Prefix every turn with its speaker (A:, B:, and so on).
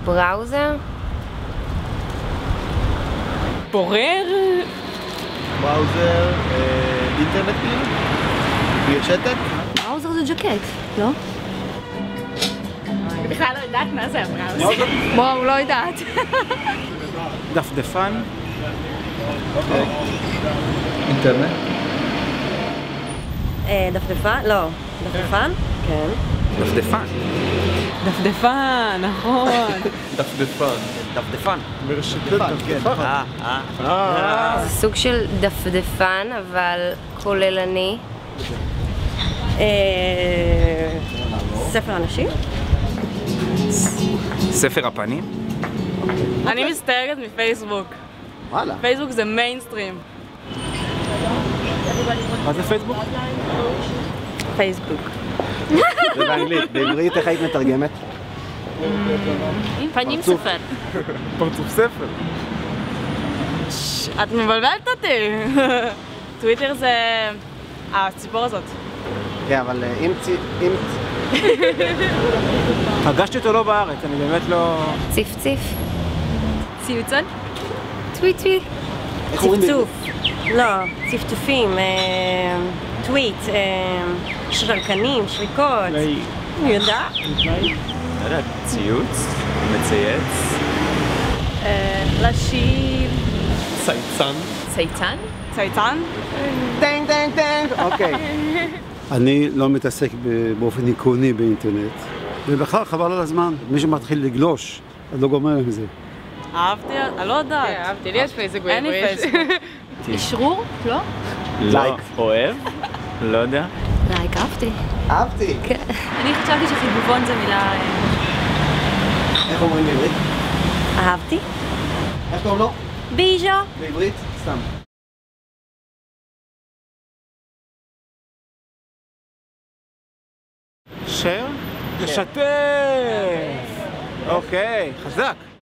A: בראוזר?
B: בורר?
C: בראוזר, אינטרנט כאילו? ברשתת?
A: בראוזר זה ג'קט, לא?
B: אני בכלל לא יודעת מה זה הבראוזר.
A: וואו, לא יודעת.
D: דפדפן?
C: אינטרנט?
E: דפדפן? לא. דפדפן? כן.
D: דפדפן.
B: דפדפן, נכון.
C: דפדפן.
D: דפדפן.
C: ברשתת, כן.
A: זה סוג של דפדפן, אבל כוללני.
E: ספר אנשים?
D: ספר הפנים?
B: אני מסתייגת מפייסבוק.
C: וואלה.
B: פייסבוק זה מיינסטרים.
D: מה זה פייסבוק?
E: פייסבוק.
C: זה באנגלית. בעברית איך היית מתרגמת?
B: פנים ספר.
D: פרצוף ספר.
B: את מבלבלת אותי. טוויטר זה הציפור הזאת.
C: כן, אבל אם...
D: פגשתי אותו לא בארץ, אני באמת לא...
A: ציפציף.
B: ציוצון?
A: טוויטי.
E: צפצוף. לא, צפצופים, טוויט, שרלקנים, שריקות. אני יודעת.
D: לא יודע, ציוץ? מצייץ?
B: לשיר.
C: צייצן.
B: צייצן? צייצן?
C: טנג טנג טנג. אוקיי.
F: אני לא מתעסק באופן עקרוני באינטרנט, ובכלל חבל על הזמן. מי שמתחיל לגלוש, אז לא גומר עם זה.
B: אהבתי, אני לא יודעת.
G: כן, אהבתי, לי יש פייסבוק בעברית.
B: אין לי פייסבוק. אשרור? לא?
D: לייק. אוהב? לא יודע.
A: לייק, אהבתי.
C: אהבתי.
B: אני חשבתי שחיבובון זה מילה...
C: איך אומרים בעברית?
E: אהבתי.
C: איך קוראים לו?
E: ביז'ו.
C: בעברית? סתם.
D: שר? לשתף! אוקיי, חזק.